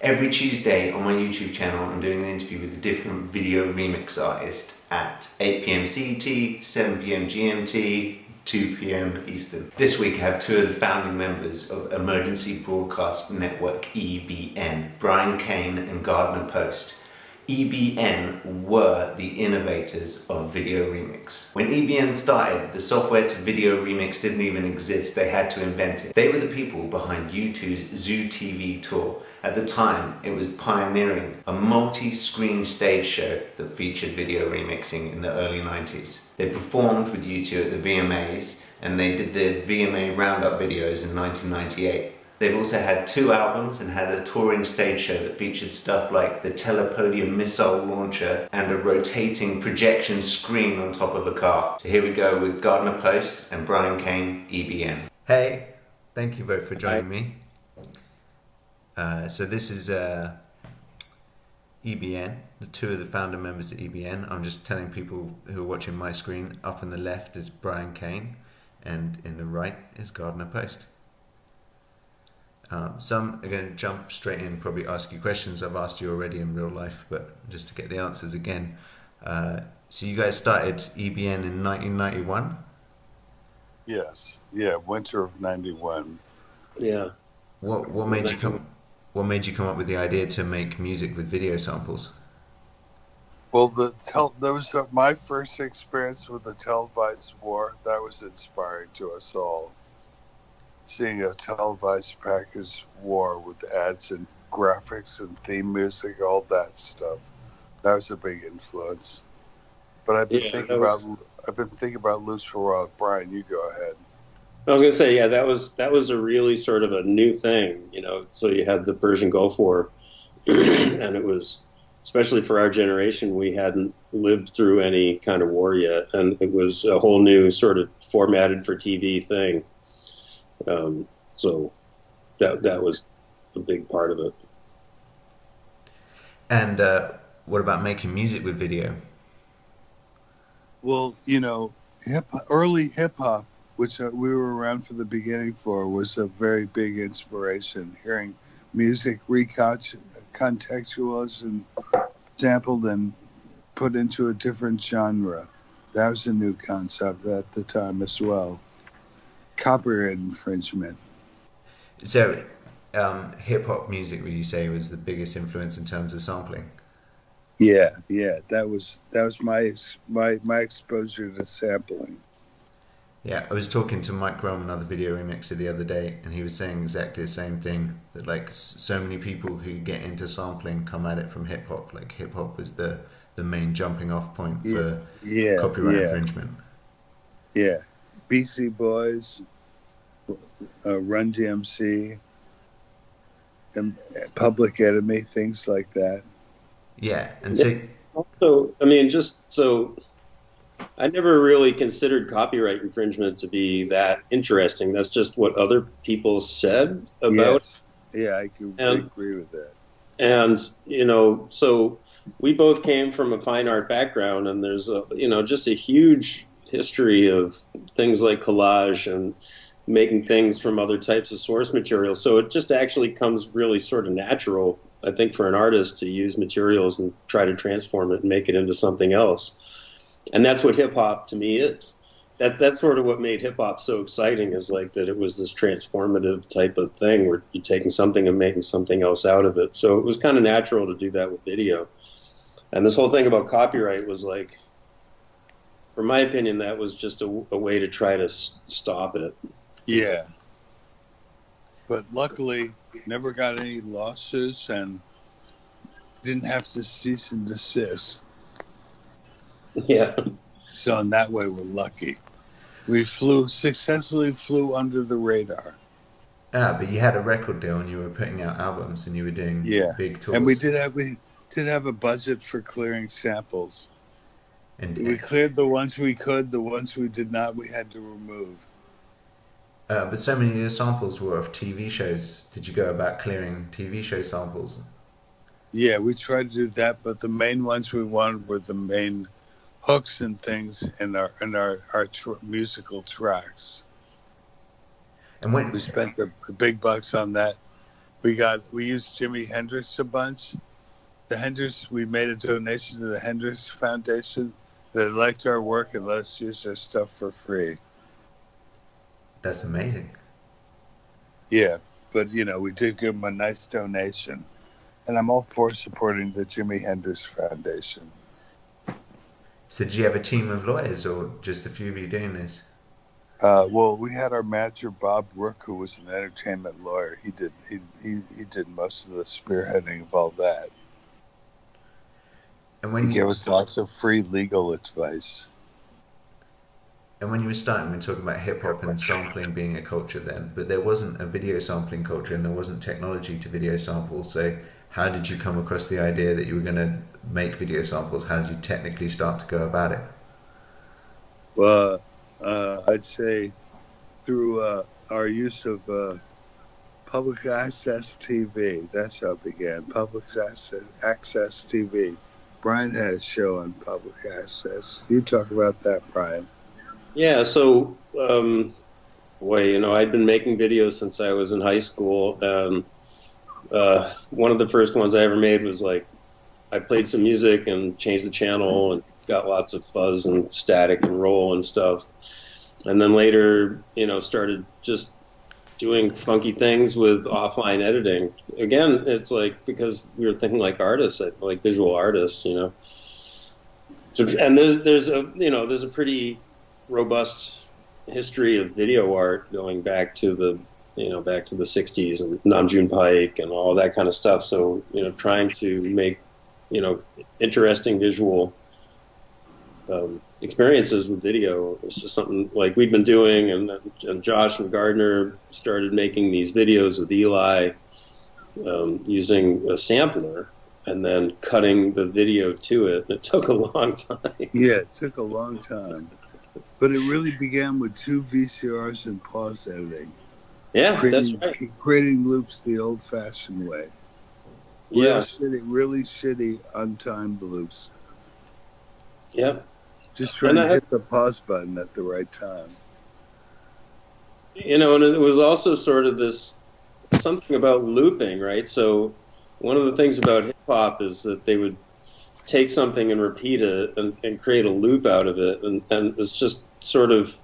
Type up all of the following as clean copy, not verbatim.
Every Tuesday on my YouTube channel, I'm doing an interview with a different video remix artist at 8 p.m. CET, 7 p.m. GMT, 2 p.m. Eastern. This week I have two of the founding members of Emergency Broadcast Network EBN, Brian Kane and Gardner Post. E.B.N. were the innovators of video remix. When E.B.N. started, the software to video remix didn't even exist. They had to invent it. They were the people behind U2's Zoo TV tour. At the time, it was pioneering a multi-screen stage show that featured video remixing in the early 90s. They performed with U2 at the VMAs, and they did the VMA Roundup videos in 1998. They've also had 2 albums and had a touring stage show that featured stuff like the Telepodium missile launcher and a rotating projection screen on top of a car. So here we go with Gardner Post and Brian Kane, E.B.N. Hey, thank you both for joining me. So this is E.B.N, the 2 of the founder members of E.B.N. I'm just telling people who are watching my screen, up on the left is Brian Kane and in the right is Gardner Post. Some are going to jump straight in, probably ask you questions I've asked you already in real life, but just to get the answers again. So you guys started E.B.N in 1991? Yes. Yeah, winter of 91. Yeah. What made you come up with the idea to make music with video samples? Well, that was my first experience with the televised war. That was inspiring to us all. Seeing a televised package war with ads and graphics and theme music, all that stuff. That was a big influence. But I've been thinking about Loops for a while. Brian, you go ahead. I was going to say, yeah, that was a really sort of a new thing, So you had the Persian Gulf War, and it was, especially for our generation, we hadn't lived through any kind of war yet, and it was a whole new sort of formatted for TV thing. So that was a big part of it. And what about making music with video? Well, early hip-hop, which we were around for the beginning for, was a very big inspiration. Hearing music recontextualized and sampled and put into a different genre. That was a new concept at the time as well. Copyright infringement. So, hip-hop music, would you say, was the biggest influence in terms of sampling? Yeah, that was my exposure to sampling. Yeah, I was talking to Mike Rome, another video remixer, the other day, and he was saying exactly the same thing, that like so many people who get into sampling come at it from hip-hop. Like hip-hop was the main jumping off point for copyright infringement. Yeah. BC Boys, Run DMC, and Public Enemy, things like that. Yeah, and so... Also, I never really considered copyright infringement to be that interesting. That's just what other people said about it. Yeah, I can agree with that. And, so we both came from a fine art background, and there's, just a huge history of things like collage and making things from other types of source material. So it just actually comes really sort of natural, I think, for an artist to use materials and try to transform it and make it into something else. And that's what hip hop to me is. That's sort of what made hip hop so exciting, is like that it was this transformative type of thing where you're taking something and making something else out of it. So it was kind of natural to do that with video. And this whole thing about copyright was like, for my opinion, that was just a way to try to stop it. Yeah. But luckily, never got any lawsuits and didn't have to cease and desist. Yeah. So in that way, we're lucky. We successfully flew under the radar. But you had a record deal and you were putting out albums and you were doing big tours. And we did have a budget for clearing samples. And we cleared the ones we could. The ones we did not, we had to remove. But so many of your samples were of TV shows. Did you go about clearing TV show samples? Yeah, we tried to do that, but the main ones we wanted were the main hooks and things in our musical tracks. And when we spent the big bucks on that, We used Jimi Hendrix a bunch. We made a donation to the Hendrix Foundation. They liked our work and let us use their stuff for free. That's amazing. Yeah, but we did give them a nice donation, and I'm all for supporting the Jimi Hendrix Foundation. So did you have a team of lawyers, or just a few of you doing this? Well, we had our manager Bob Rook, who was an entertainment lawyer. He did most of the spearheading of all that. And when he gave us lots of free legal advice. And when you were starting, we were talking about hip hop and sampling being a culture then, but there wasn't a video sampling culture, and there wasn't technology to video samples. So how did you come across the idea that you were going to make video samples? How did you technically start to go about it? Well, I'd say through our use of public access TV. That's how it began. Public access TV. Brian had a show on public access. You talk about that, Brian. Yeah, so, I'd been making videos since I was in high school. One of the first ones I ever made was I played some music and changed the channel and got lots of fuzz and static and roll and stuff. And then later, started just doing funky things with offline editing. Again, it's because we were thinking like artists, like visual artists, So, and there's a pretty robust history of video art going back to the 60s and Nam June Paik and all that kind of stuff. So, trying to make, interesting visual experiences with video is just something like we'd been doing, and Josh and Gardner started making these videos with Eli using a sampler and then cutting the video to it. It took a long time. Yeah, it took a long time. But it really began with 2 VCRs and pause editing. Yeah, that's right. Creating loops the old-fashioned way. Really shitty, untimed loops. Yep. Just trying to hit the pause button at the right time. And it was also sort of this something about looping, right? So one of the things about hip-hop is that they would take something and repeat it and create a loop out of it. And it's just sort of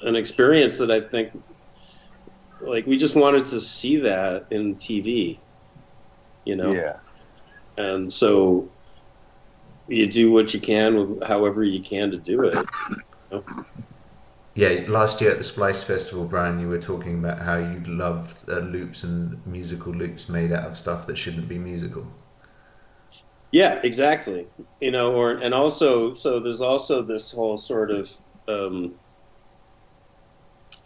an experience that I think, we just wanted to see that in TV, Yeah. And so you do what you can with however you can to do it. Yeah, last year at the Splice Festival, Brian, you were talking about how you loved loops and musical loops made out of stuff that shouldn't be musical. Yeah, exactly. And also, so there's also this whole sort of, I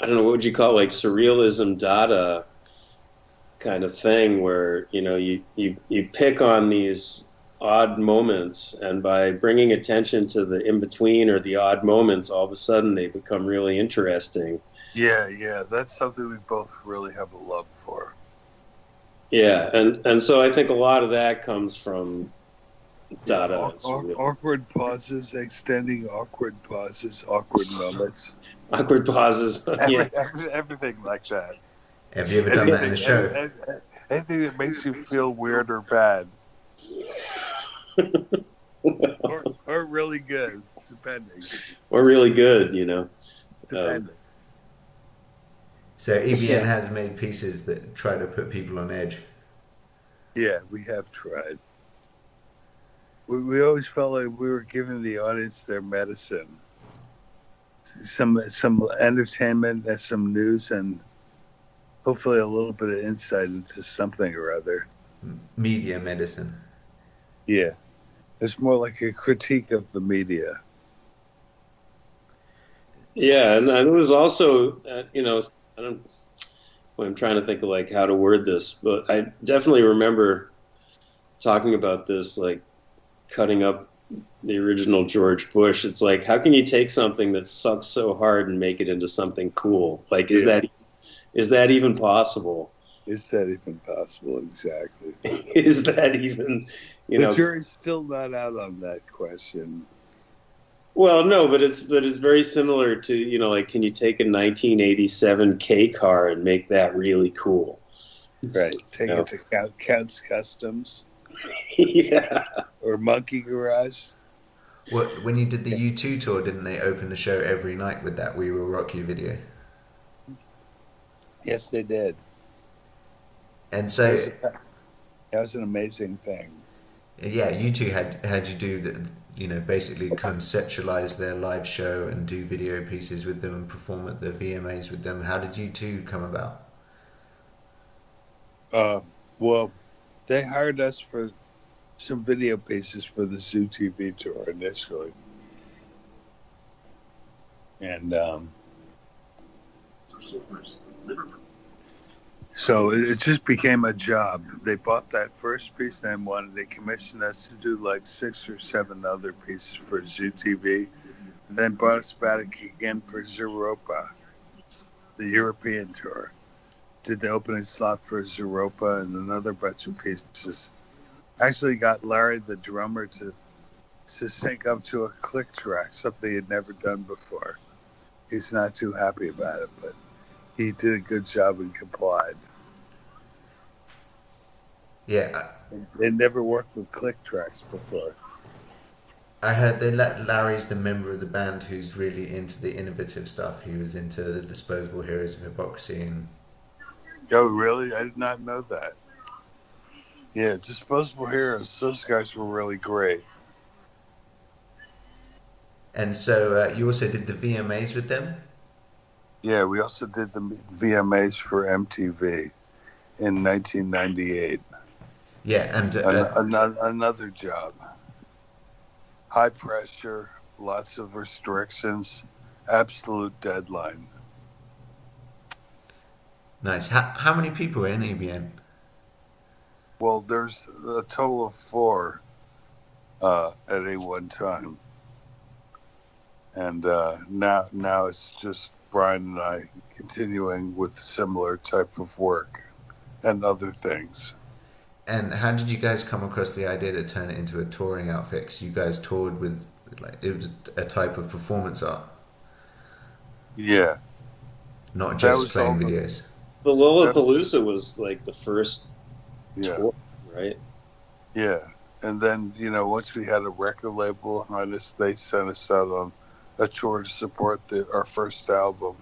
don't know, what would you call it, surrealism dada kind of thing where, you pick on these odd moments, and by bringing attention to the in-between or the odd moments, all of a sudden they become really interesting. Yeah, that's something we both really have a love for. Yeah, and so I think a lot of that comes from Dada. Awkward pauses, extending awkward pauses, awkward moments. Awkward pauses, yeah. Everything like that. Have you ever done that in a show? Anything that makes you feel weird or bad. or really good, depending. Or really good, Depending. So E.B.N. has made pieces that try to put people on edge. Yeah, we have tried. We always felt like we were giving the audience their medicine. Some entertainment and some news, and hopefully a little bit of insight into something or other. Media medicine. Yeah. It's more like a critique of the media. Yeah, and it was also, I'm trying to think of how to word this, but I definitely remember talking about this, cutting up the original George Bush. It's how can you take something that sucks so hard and make it into something cool? Is that even possible? Is that even possible? Exactly. Is that even, The jury's still not out on that question. Well, no, but it's very similar to, can you take a 1987 K car and make that really cool? Right. Take Yeah. it to Count's Customs Yeah. or Monkey Garage. When you did the U2 tour, didn't they open the show every night with that "We Will Rock You" video? Yes, they did. And That so, was, that was an amazing thing. yeah, U2 had you do the, basically conceptualize their live show and do video pieces with them and perform at the VMAs with them. How did U2 come about? Well, they hired us for some video pieces for the Zoo TV tour initially. And so it just became a job. They bought that first piece, then they commissioned us to do like 6 or 7 other pieces for Zoo TV, and then brought us back again for Zooropa, the European tour. Did the opening slot for Zooropa and another bunch of pieces. Actually got Larry, the drummer, to sync up to a click track, something he'd never done before. He's not too happy about it, but he did a good job and complied. Yeah, They never worked with click tracks before. I heard Larry's the member of the band who's really into the innovative stuff. He was into the Disposable Heroes of Hypocrisy and... Oh, really? I did not know that. Yeah, Disposable Heroes, those guys were really great. And so you also did the VMAs with them? Yeah, we also did the VMAs for MTV in 1998. Yeah, and... another job. High pressure, lots of restrictions, absolute deadline. Nice. How many people are in EBN? Well, there's a total of 4 at any one time. And now it's just Brian and I continuing with similar type of work and other things. And how did you guys come across the idea to turn it into a touring outfit? 'Cause you guys toured with, it was a type of performance art. Yeah. Not just playing videos. The Lollapalooza was like the first tour, right? Yeah. And then, once we had a record label behind us, they sent us out on a tour to support our first album.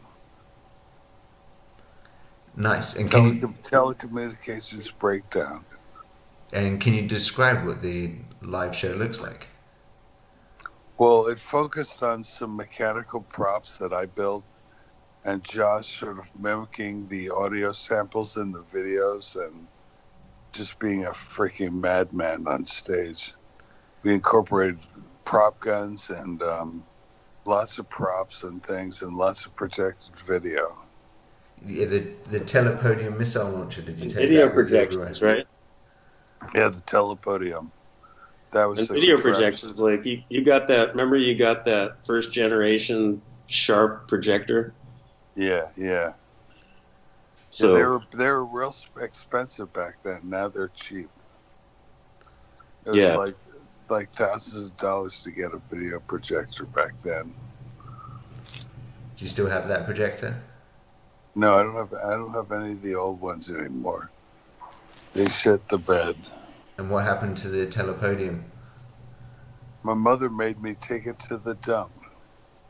Nice. And Telecommunications Breakdown. And can you describe what the live show looks like? Well, it focused on some mechanical props that I built, and Josh sort of mimicking the audio samples in the videos and just being a freaking madman on stage. We incorporated prop guns and lots of props and things and lots of projected video. Yeah, the telepodium missile launcher, did you take video that with you projections, everywhere? right? Yeah, the telepodium. That was and video projections. Like you got that. Remember, you got that first generation Sharp projector. Yeah. So they were real expensive back then. Now they're cheap. It was like thousands of dollars to get a video projector back then. Do you still have that projector? No, I don't have any of the old ones anymore. They shit the bed. And what happened to the telepodium? My mother made me take it to the dump.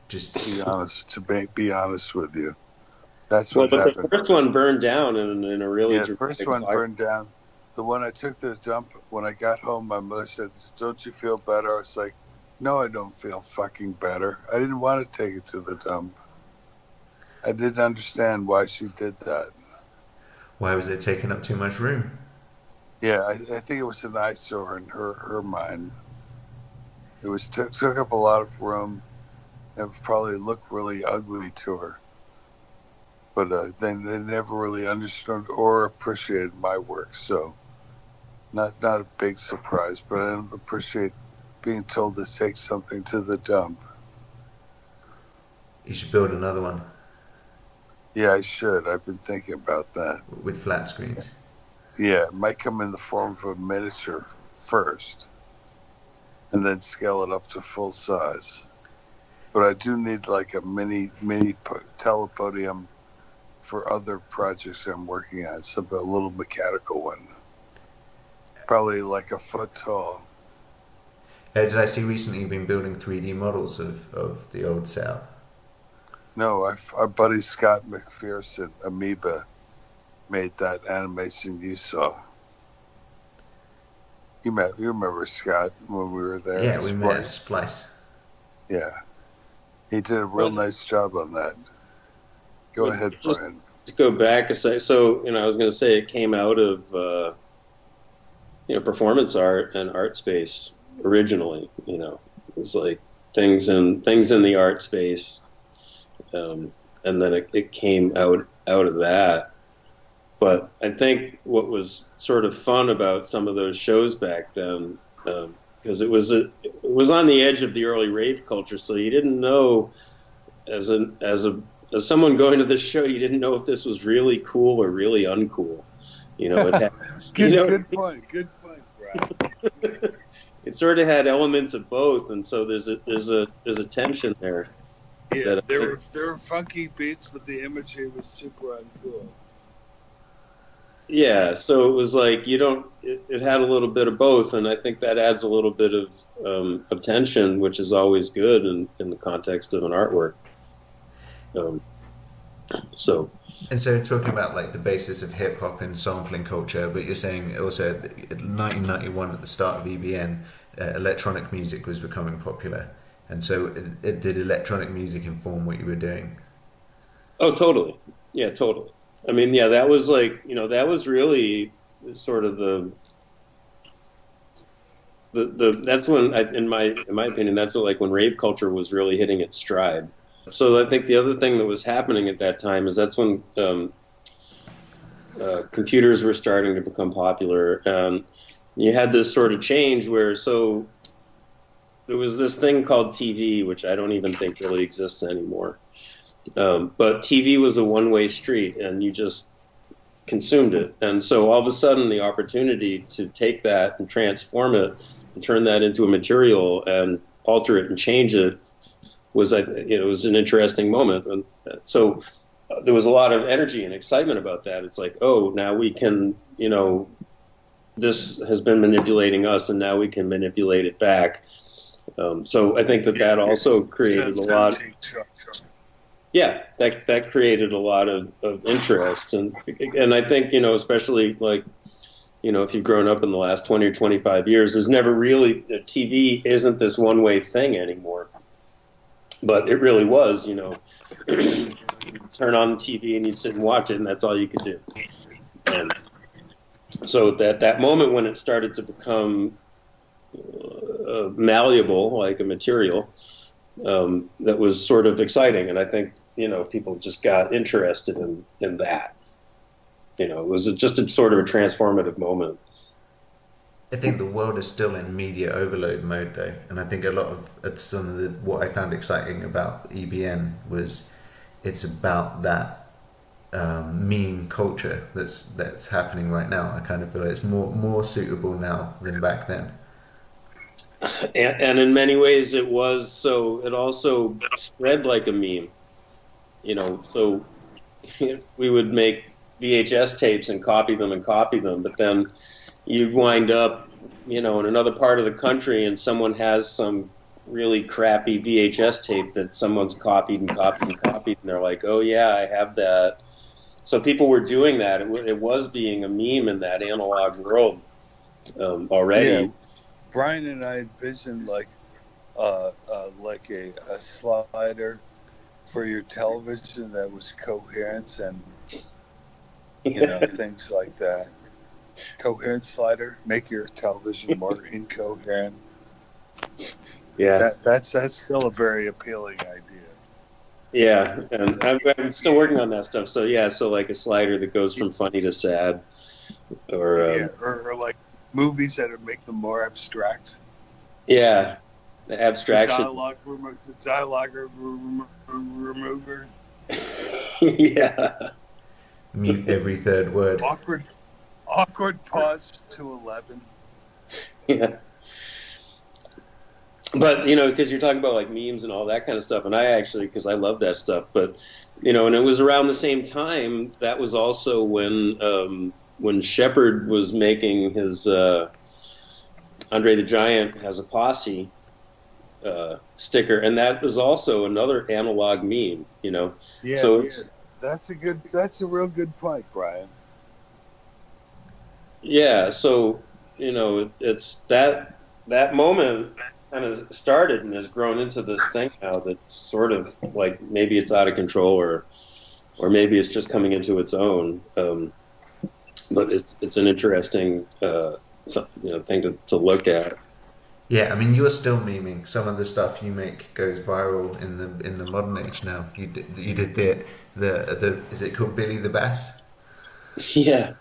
Just be honest with you. That's what but happened. The first one burned down in a really the first one burned down. The one I took to the dump, when I got home, my mother said, "Don't you feel better?" I was like, "No, I don't feel fucking better." I didn't want to take it to the dump. I didn't understand why she did that. Why was it taking up too much room? Yeah, I think it was an eyesore in her mind. It was took up a lot of room. It probably looked really ugly to her. But they never really understood or appreciated my work. So, not a big surprise, but I don't appreciate being told to take something to the dump. You should build another one. Yeah, I should. I've been thinking about that. With flat screens. Yeah, it might come in the form of a miniature first, and then scale it up to full size. But I do need like a mini telepodium for other projects I'm working on. It's a little mechanical one, probably like a foot tall. Did I see recently you've been building 3D models of the old setup? No, our buddy Scott McPherson, Amoeba, made that animation you saw. You remember Scott when we were there? Yeah, we met at Splice. Yeah. He did a real nice job on that. Go ahead, Brian. To go back a sec, so I was going to say it came out of performance art and art space originally. It was like things in the art space, and then it came out of that. But I think what was sort of fun about some of those shows back then, because it was on the edge of the early rave culture, so you didn't know as someone going to this show, you didn't know if this was really cool or really uncool. It had, good point, Brad. It sort of had elements of both, and so there's a tension there. Yeah, there were funky beats, but the imagery was super uncool. Yeah, so it was like it had a little bit of both, and I think that adds a little bit of tension, which is always good in the context of an artwork. So talking about like the basis of hip hop and sampling culture, but you're saying also in 1991 at the start of E.B.N, electronic music was becoming popular, and so did electronic music inform what you were doing? Oh, totally. Yeah, totally. I mean, yeah, that was like, that was really sort of the that's when, in my opinion, that's when rave culture was really hitting its stride. So I think the other thing that was happening at that time is that's when computers were starting to become popular. You had this sort of change where, so there was this thing called TV, which I don't even think really exists anymore. But TV was a one-way street, and you just consumed it. And so all of a sudden, the opportunity to take that and transform it and turn that into a material and alter it and change it was, it was an interesting moment. And so there was a lot of energy and excitement about that. It's like, oh, now we can, this has been manipulating us, and now we can manipulate it back. So I think that also created a lot. Yeah, that created a lot of interest, and I think especially like if you've grown up in the last 20 or 25 years, there's never really TV isn't this one way thing anymore, but it really was. Turn on the TV and you'd sit and watch it, and that's all you could do. And so that moment when it started to become malleable, like a material, that was sort of exciting, and I think people just got interested in that. It was just a sort of a transformative moment. I think the world is still in media overload mode, though, and I think a lot of what I found exciting about E.B.N was it's about that meme culture that's happening right now. I kind of feel it's more suitable now than back then. And in many ways, it also spread like a meme. So we would make VHS tapes and copy them, but then you wind up, in another part of the country, and someone has some really crappy VHS tape that someone's copied, and they're like, oh yeah, I have that. So people were doing that. It was being a meme in that analog world already. Yeah. Brian and I envisioned like a slider for your television that was coherent and things like that. Coherent slider, make your television more incoherent. Yeah, that's still a very appealing idea. Yeah, and I'm still working on that stuff. So yeah, so like a slider that goes from funny to sad, or like movies that make them more abstract. Yeah, the abstraction. The dialogue remover. Yeah. Mute every third word. Awkward pause to 11. Yeah. But because you're talking about like memes and all that kind of stuff, and I actually, because I love that stuff, but and it was around the same time that was also when Shepard was making his Andre the Giant has a posse sticker, and that was also another analog meme. Yeah, So yeah. That's a real good point, Brian. yeah, so it's that moment kind of started and has grown into this thing now that's sort of like maybe it's out of control or maybe it's just coming into its own. But it's an interesting thing to look at. Yeah, I mean, you're still memeing. Some of the stuff you make goes viral in the modern age now. You did the is it called Billy the Bass? Yeah,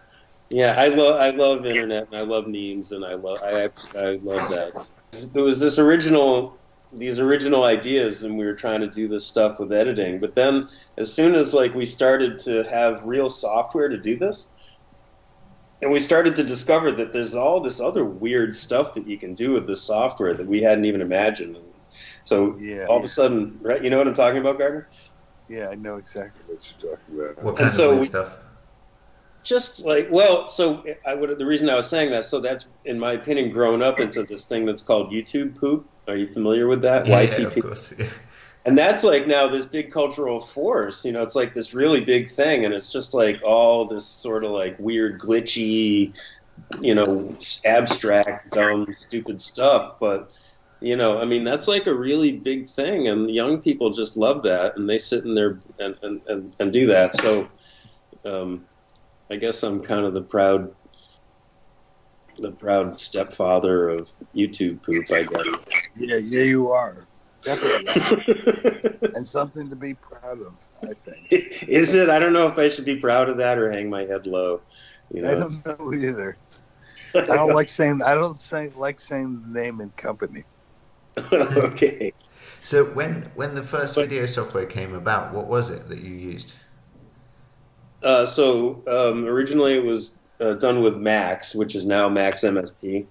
yeah. I love internet and I love memes and I love that. There was these original ideas and we were trying to do this stuff with editing, but then as soon as like we started to have real software to do this, and we started to discover that there's all this other weird stuff that you can do with this software that we hadn't even imagined. So all of a sudden, right? You know what I'm talking about, Gardner? Yeah, I know exactly what you're talking about. What kind of weird stuff? Just like, well, so the reason I was saying that, so that's, in my opinion, grown up into this thing that's called YouTube poop. Are you familiar with that? Yeah, YTP. yeah, of course. Yeah. And that's like now this big cultural force, it's like this really big thing. And it's just like all this sort of like weird, glitchy, abstract, dumb, stupid stuff. But, I mean, that's like a really big thing. And the young people just love that. And they sit in there and do that. So I guess I'm kind of the proud stepfather of YouTube poop, I guess. Yeah, you are. Definitely. And something to be proud of, I think. Is it? I don't know if I should be proud of that or hang my head low. I don't know either. I don't like saying the name and company. Okay. So when the first video software came about, what was it that you used? Originally it was done with Max, which is now Max MSP.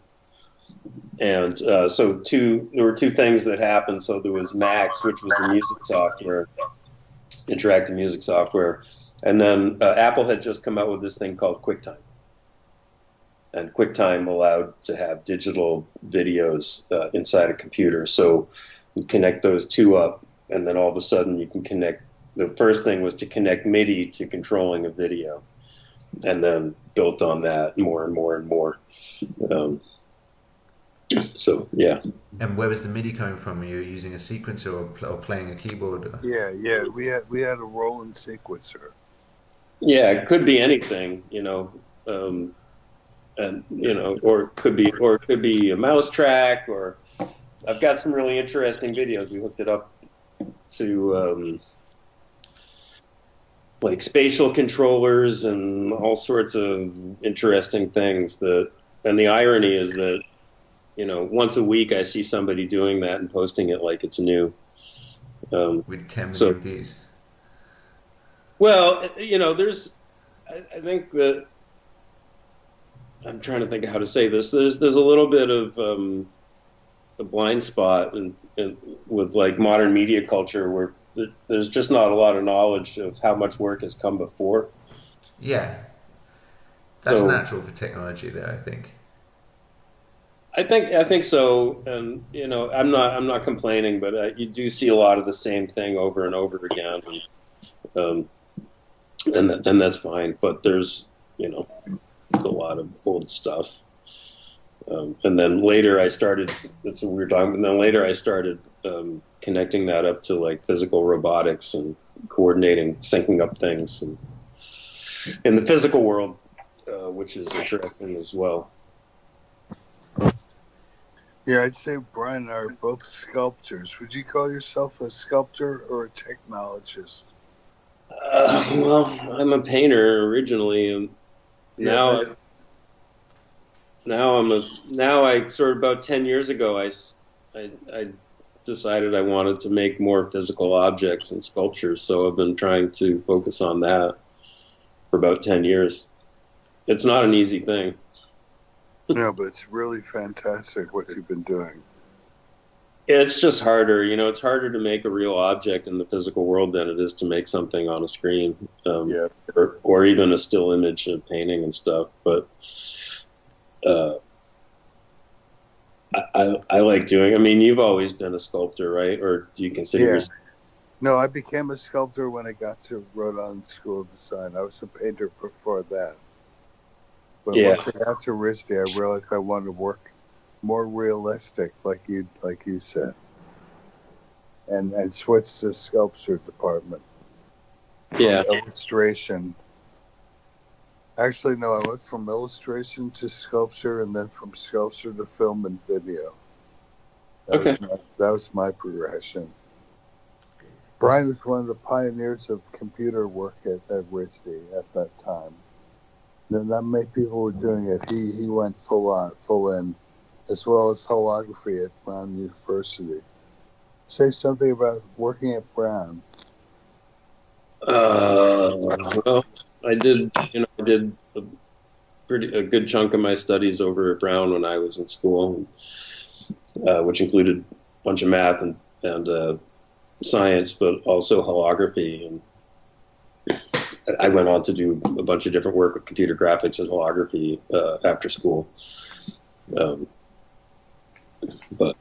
And there were two things that happened. So there was Max, which was the music software, interactive music software. And then Apple had just come out with this thing called QuickTime. And QuickTime allowed to have digital videos inside a computer. So you connect those two up, and then all of a sudden you can connect. The first thing was to connect MIDI to controlling a video. And then built on that more and more and more. So yeah. And where was the MIDI coming from? Were you using a sequencer or playing a keyboard? Yeah. We had a rolling sequencer. Yeah, it could be anything, and or it could be a mouse track. Or I've got some really interesting videos. We hooked it up to like spatial controllers and all sorts of interesting things. And the irony is that once a week I see somebody doing that and posting it like it's new. With 10 million views. Well, I think that I'm trying to think of how to say this. There's a little bit of a blind spot with like modern media culture where there's just not a lot of knowledge of how much work has come before. Yeah, that's natural for technology, there, I think. I think so, and I'm not complaining, but you do see a lot of the same thing over and over again, and that's fine. But there's a lot of old stuff, and then later I started. That's what we were talking. And then later I started connecting that up to like physical robotics and coordinating, syncing up things in the physical world, which is interesting as well. Yeah, I'd say Brian and I are both sculptors. Would you call yourself a sculptor or a technologist? Well, I'm a painter originally, and now I sort of about 10 years ago I decided I wanted to make more physical objects and sculptures, so I've been trying to focus on that for about 10 years. It's not an easy thing. No, but it's really fantastic what you've been doing. It's just harder, it's harder to make a real object in the physical world than it is to make something on a screen, Yeah. or even a still image of painting and stuff. But uh, I like doing. I mean, you've always been a sculptor, right? Or do you consider Yeah. yourself? No, I became a sculptor when I got to Rhode Island School of Design. I was a painter before that. But Yeah. once I got to RISD, I realized I wanted to work more realistic, like you said, and switch to sculpture department. Yeah. Illustration. Actually, no, I went from illustration to sculpture, and then from sculpture to film and video. That was my progression. Brian was one of the pioneers of computer work at RISD at that time. Not many people were doing it. He went full in, as well as holography at Brown University. Say something about working at Brown. Well, I did a good chunk of my studies over at Brown when I was in school, which included a bunch of math and science, but also holography. And I went on to do a bunch of different work with computer graphics and holography after school. But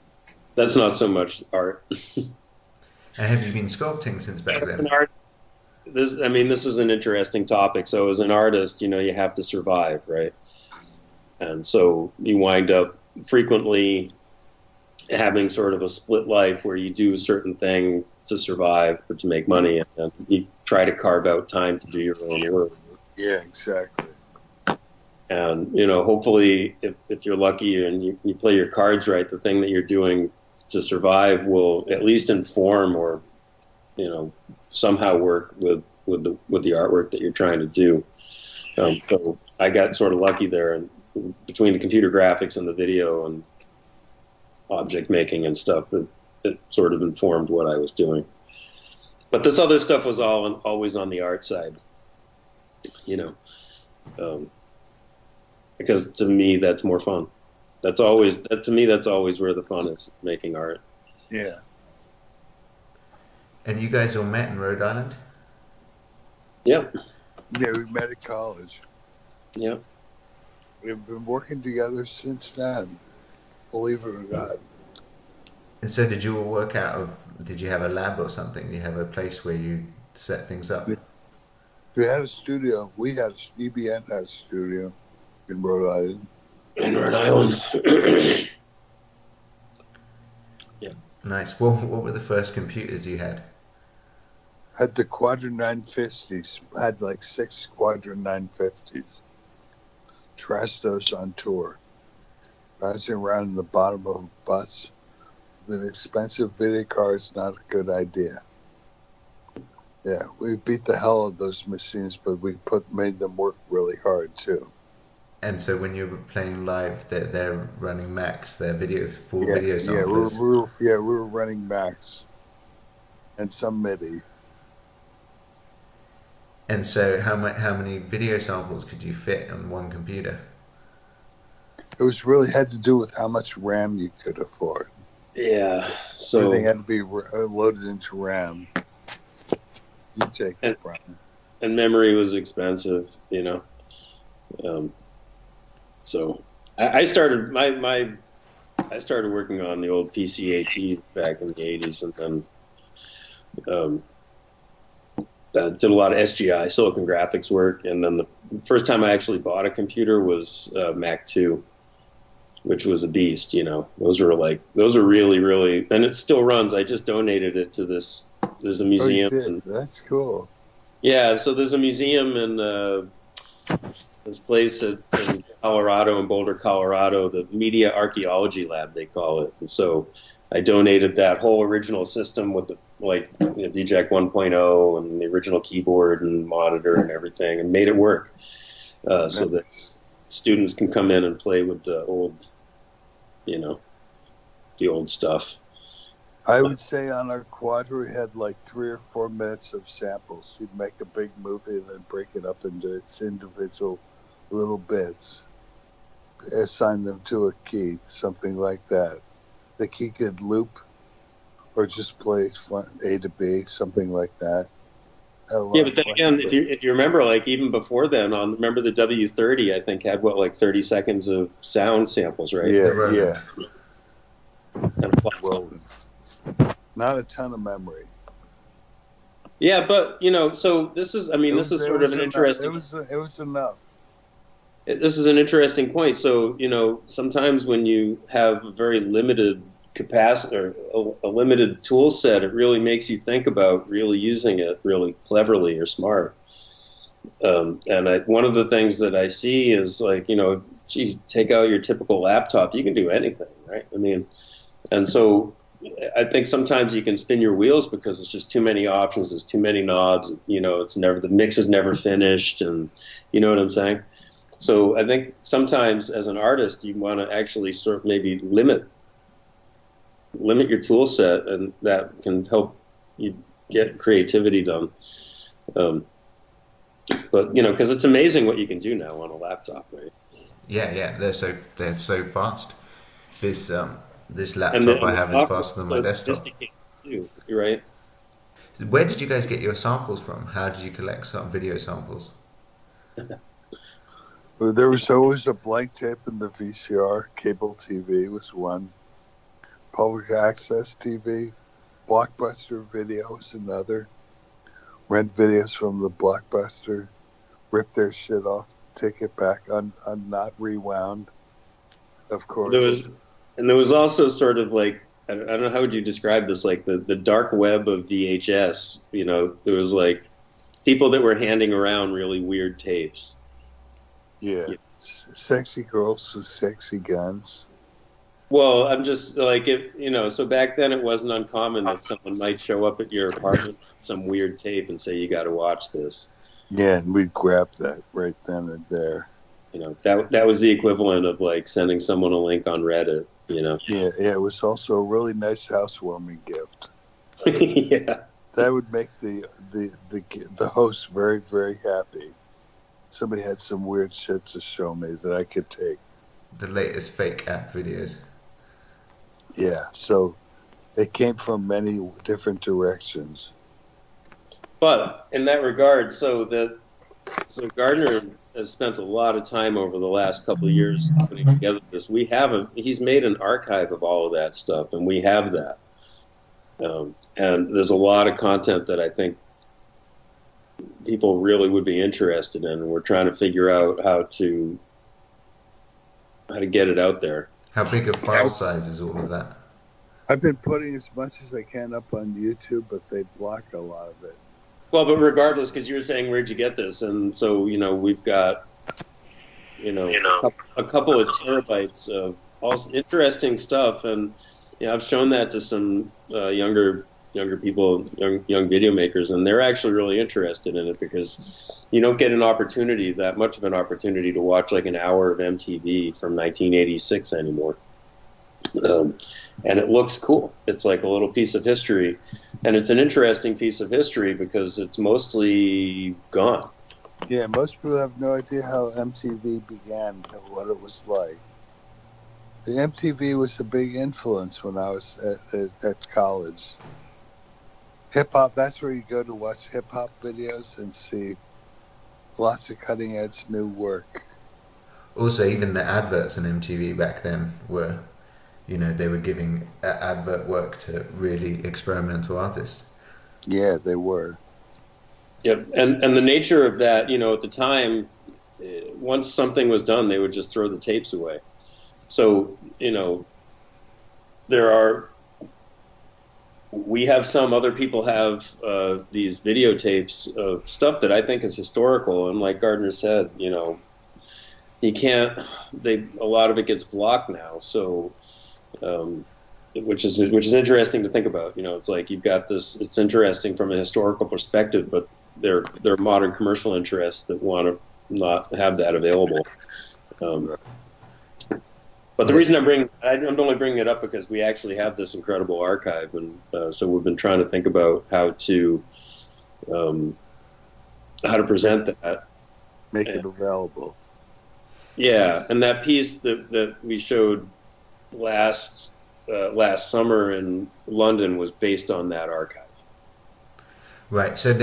that's not so much art. And have you been sculpting since back then? This is an interesting topic. So as an artist, you have to survive, right? And so you wind up frequently having sort of a split life where you do a certain thing to survive or to make money, and you try to carve out time to do your own work. Yeah, exactly. And, hopefully if you're lucky and you play your cards right, the thing that you're doing to survive will at least inform or, somehow work with the artwork that you're trying to do. So I got sort of lucky there, and between the computer graphics and the video and object making and stuff, that sort of informed what I was doing. But this other stuff was always on the art side, because to me that's more fun. That's always where the fun is, making art. Yeah. And you guys all met in Rhode Island? Yep. Yeah, we met at college. Yep. We've been working together since then, believe it or not. And so did you all work did you have a lab or something? Did you have a place where you set things up? We had a studio. E.B.N. had a studio in Rhode Island. In Rhode Island. Yeah. Nice. Well, what were the first computers you had? Had the Quadra 950s. Had like 6 Quadra 950s. Trastos on tour. Bouncing around in the bottom of a bus with an expensive video card is not a good idea. Yeah, we beat the hell out of those machines, but we made them work really hard too. And so when you were playing live, they're running Macs, they're full video samplers. We were running Macs and some MIDI. And so how many video samples could you fit on one computer? It was really had to do with how much RAM you could afford. Yeah, so everything had to be loaded into RAM. You take it, Brian. And memory was expensive, so I started I started working on the old PCATs back in the 80s, and then did a lot of SGI, Silicon Graphics work, and then the first time I actually bought a computer was Mac 2, which was a beast. Those are really, really, and it still runs. I just donated it to this. There's a museum. Oh, you did? That's cool. Yeah, so there's a museum in this place in Colorado, in Boulder, Colorado, the Media Archaeology Lab, they call it. And so I donated that whole original system with the DJAC 1.0 and the original keyboard and monitor and everything, and made it work so that students can come in and play with the old, the old stuff. I would say on our Quadra, we had like 3 or 4 minutes of samples. You'd make a big movie and then break it up into its individual little bits, assign them to a key, something like that. The key could loop or just play A to B, something like that. Yeah, but then again, if you remember, like even before then, remember the W30, I think had like 30 seconds of sound samples, right? Yeah. Well, not a ton of memory. Yeah, but so this is, this is sort of an interesting. It was enough. This is an interesting point. So sometimes when you have a very limited capacity or a limited tool set, it really makes you think about really using it really cleverly or smart. And one of the things that I see is like, gee, take out your typical laptop, you can do anything, right? And so I think sometimes you can spin your wheels because it's just too many options, there's too many knobs, the mix is never finished, and you know what I'm saying? So I think sometimes as an artist, you want to actually sort of maybe limit your tool set, and that can help you get creativity done. But because it's amazing what you can do now on a laptop, right? Yeah, they're so fast. This laptop I have is faster than my desktop. Too, right? Where did you guys get your samples from? How did you collect some video samples? Well, there was always a blank tape in the VCR. Cable TV was one. Public access TV. Blockbuster video was another. Rent videos from the Blockbuster. Rip their shit off. Take it back not rewound. Of course. There was also sort of like, I don't know, how would you describe this? Like the dark web of VHS. There was like people that were handing around really weird tapes. Yeah. Sexy girls with sexy guns. Well, I'm just like, so back then it wasn't uncommon that someone might show up at your apartment with some weird tape and say, you got to watch this. Yeah, and we'd grab that right then and there. That was the equivalent of like sending someone a link on Reddit, Yeah, it was also a really nice housewarming gift. Yeah. That would make the host very, very happy. Somebody had some weird shit to show me that I could take. The latest fake app videos. Yeah, so it came from many different directions. But in that regard, so Gardner has spent a lot of time over the last couple of years putting together this. He's made an archive of all of that stuff, and we have that. And there's a lot of content that I think people really would be interested in, and we're trying to figure out how to get it out there. How big a file size is all of that? I've been putting as much as I can up on YouTube, but they block a lot of it. Well, but regardless, because you were saying, where'd you get this? And so, we've got, a couple of terabytes of all interesting stuff. And, I've shown that to some younger people, young video makers, and they're actually really interested in it because you don't get that much of an opportunity to watch like an hour of MTV from 1986 anymore. And it looks cool. It's like a little piece of history, and it's an interesting piece of history because it's mostly gone. Yeah, most people have no idea how MTV began and what it was like. The MTV was a big influence when I was at college. Hip-hop, that's where you go to watch hip-hop videos and see lots of cutting-edge new work. Also, even the adverts on MTV back then were, they were giving advert work to really experimental artists. Yeah, they were. Yep, and the nature of that, at the time, once something was done, they would just throw the tapes away. So, we have some, other people have these videotapes of stuff that I think is historical, and like Gardner said, you can't. A lot of it gets blocked now, so which is interesting to think about. It's like you've got this. It's interesting from a historical perspective, but there are modern commercial interests that want to not have that available. But the reason I'm only bringing it up because we actually have this incredible archive, and so we've been trying to think about how to present that, make it available. Yeah, and that piece that we showed last last summer in London was based on that archive. Right. So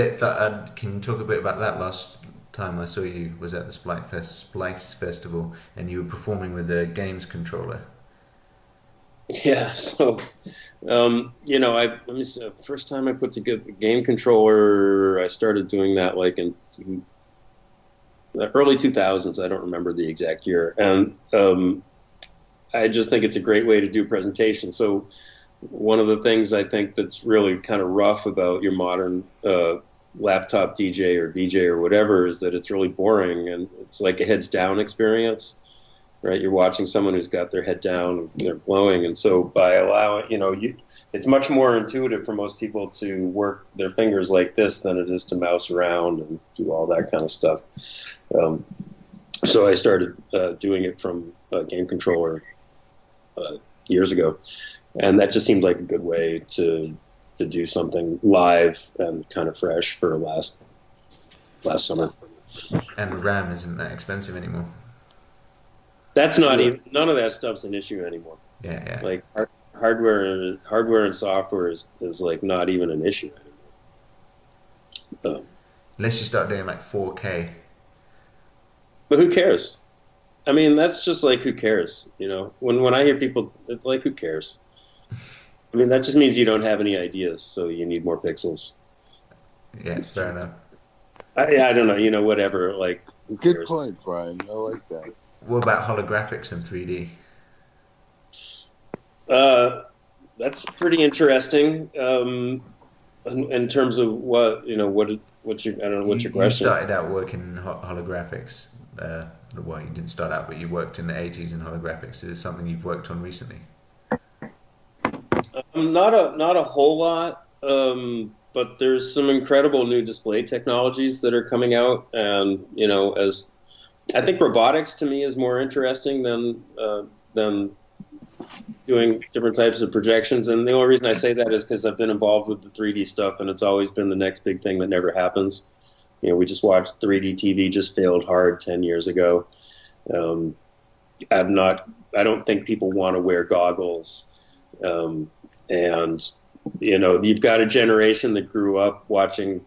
can you talk a bit about that? Last time I saw you was at the Splice Festival, and you were performing with a games controller. Yeah. So, let me see. First time I put together a game controller, I started doing that like in the early 2000s. I don't remember the exact year, and I just think it's a great way to do presentation. So one of the things I think that's really kind of rough about your modern laptop DJ or VJ or whatever is that it's really boring, and it's like a heads down experience, right? You're watching someone who's got their head down, they're glowing. And so by allowing, it's much more intuitive for most people to work their fingers like this than it is to mouse around and do all that kind of stuff. So I started doing it from a game controller years ago. And that just seemed like a good way to do something live and kind of fresh for last summer. And the RAM isn't that expensive anymore. That's not even, none of that stuff's an issue anymore. Yeah. Like hardware and software is like not even an issue anymore. Unless you start doing like 4K. But who cares? I mean, that's just like, who cares? When I hear people, it's like, who cares? I mean, that just means you don't have any ideas, so you need more pixels. Yeah, fair enough. I don't know, whatever. Like, who cares? Good point, Brian. I like that. What about holographics and 3D? That's pretty interesting. In terms of what's your, I don't know, what's your question? You started out working in holographics. Well, you didn't start out, but you worked in the 80s in holographics. Is it something you've worked on recently? Not a whole lot, but there's some incredible new display technologies that are coming out, and as I think robotics to me is more interesting than doing different types of projections. And the only reason I say that is because I've been involved with the 3D stuff, and it's always been the next big thing that never happens. We just watched 3D TV just failed hard 10 years ago. I don't think people want to wear goggles. And you've got a generation that grew up watching,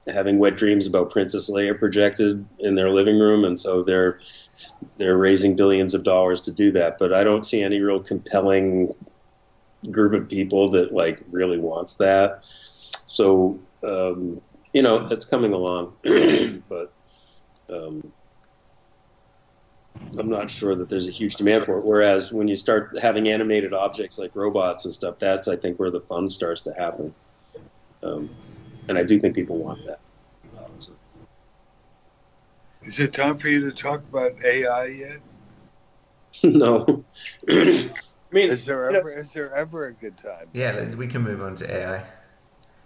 having wet dreams about Princess Leia projected in their living room, and so they're raising billions of dollars to do that. But I don't see any real compelling group of people that like really wants that. So that's coming along, but I'm not sure that there's a huge demand for it. Whereas when you start having animated objects like robots and stuff, that's, I think, where the fun starts to happen. And I do think people want that. Is it time for you to talk about AI yet? No. I mean, is there ever a good time? Yeah, we can move on to AI.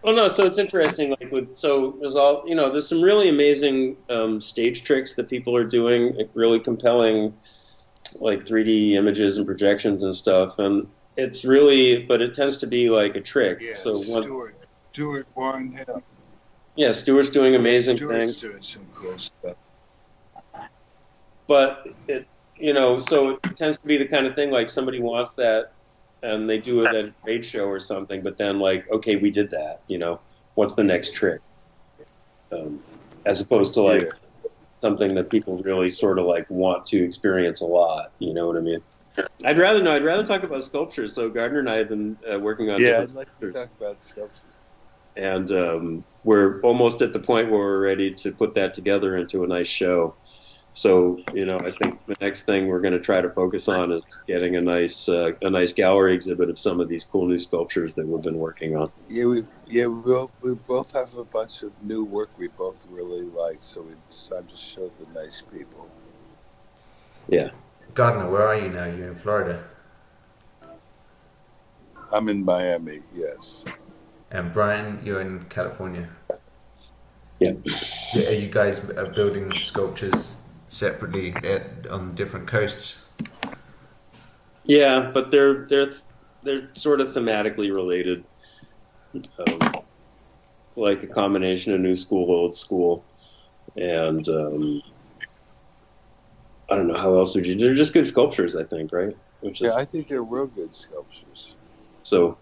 Well, no, so it's interesting. There's there's some really amazing stage tricks that people are doing, like really compelling, like 3D images and projections and stuff. And it's really, but it tends to be like a trick. Yeah, so Stuart Warren Hill. Yeah, Stuart's doing amazing things. Doing some cool stuff. But so it tends to be the kind of thing like somebody wants that, and they do it at a trade show or something, but then like, okay, we did that, what's the next trick? As opposed to like something that people really sort of like want to experience a lot, you know what I mean? I'd rather talk about sculptures. So Gardner and I have been working on I'd like to talk about sculptures. And we're almost at the point where we're ready to put that together into a nice show. So, I think the next thing we're going to try to focus on is getting a nice gallery exhibit of some of these cool new sculptures that we've been working on. We both have a bunch of new work we both really like, so it's time to show the nice people. Yeah. Gardner, where are you now? You're in Florida. I'm in Miami, yes. And Brian, you're in California. Yeah. So are you guys building sculptures separately on different coasts? Yeah, but they're sort of thematically related. Like a combination of new school, old school, and I don't know how else would you. They're just good sculptures, I think, right? which is Yeah, I think they're real good sculptures. so.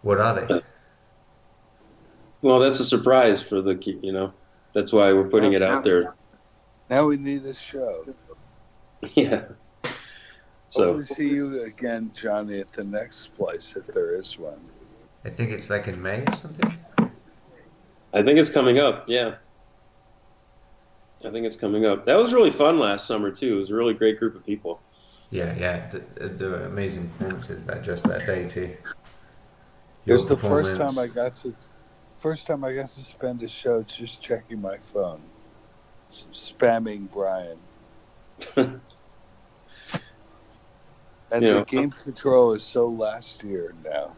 What are they? Well, that's a surprise for the, that's why we're putting it out there. Now we need a show. Yeah. So Hopefully see you again, Johnny, at the next place, if there is one. I think it's like in May or something. I think it's coming up. Yeah. I think it's coming up. That was really fun last summer too. It was a really great group of people. Yeah. There were amazing performances just that day too. It was the first time I got to spend a show just checking my phone, spamming Brian. And the game control is so last year now.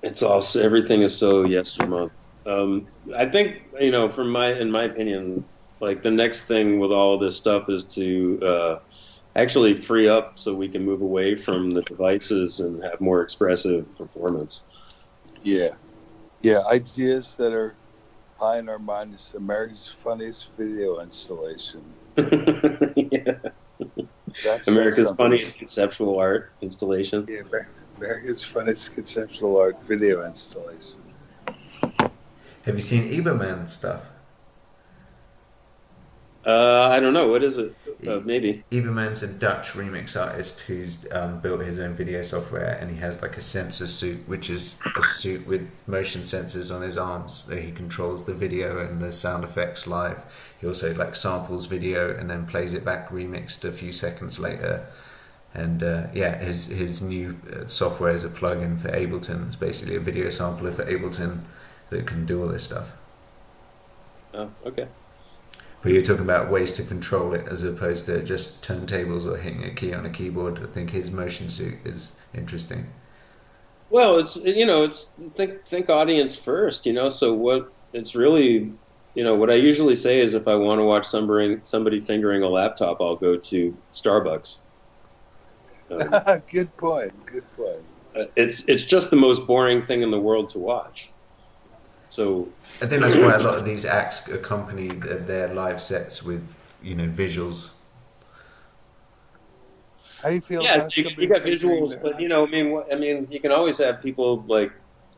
It's also, everything is so yestermonth. I think, in my opinion, like the next thing with all this stuff is to actually free up so we can move away from the devices and have more expressive performance. Yeah. Ideas that are high in our mind is America's funniest video installation. Yeah. That's America's funniest conceptual art installation. Yeah, America's funniest conceptual art video installation. Have you seen E.B.N stuff? I don't know. What is it? Maybe. E.B.N's a Dutch remix artist who's built his own video software, and he has like a sensor suit, which is a suit with motion sensors on his arms, so he controls the video and the sound effects live. He also like samples video and then plays it back remixed a few seconds later. And his new software is a plugin for Ableton. It's basically a video sampler for Ableton that can do all this stuff. Oh, okay. But you're talking about ways to control it as opposed to just turntables or hitting a key on a keyboard. I think his motion suit is interesting. Well, it's think audience first, so what it's really, what I usually say is if I want to watch somebody fingering a laptop, I'll go to Starbucks. Good point. It's just the most boring thing in the world to watch. So I think that's why a lot of these acts accompany their live sets with, visuals. How do you feel? Yeah, about you got visuals, but you can always have people like,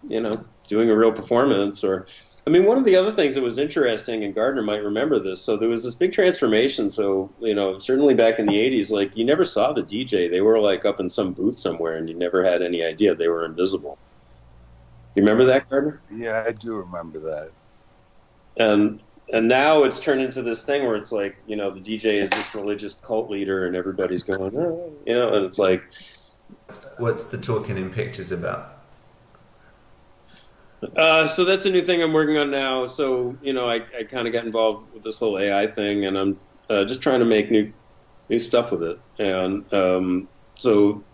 doing a real performance. Or, one of the other things that was interesting, and Gardner might remember this. So there was this big transformation. So certainly back in the '80s, like you never saw the DJ. They were like up in some booth somewhere, and you never had any idea they were invisible. You remember that, Gardner? Yeah, I do remember that. And now it's turned into this thing where it's like, the DJ is this religious cult leader and everybody's going, and it's like... What's the talking in pictures about? So that's a new thing I'm working on now. So, I kind of got involved with this whole AI thing, and I'm just trying to make new stuff with it. And so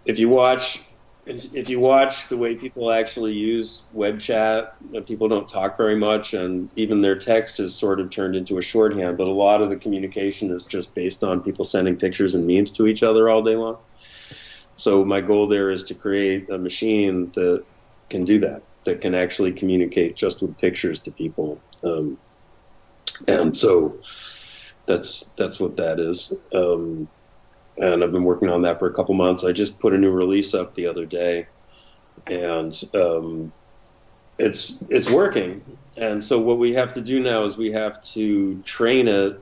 if you watch the way people actually use web chat, people don't talk very much, and even their text is sort of turned into a shorthand, but a lot of the communication is just based on people sending pictures and memes to each other all day long. So my goal there is to create a machine that can do that can actually communicate just with pictures to people. And so that's what that is. And I've been working on that for a couple months. I just put a new release up the other day, and it's working. And so what we have to do now is we have to train it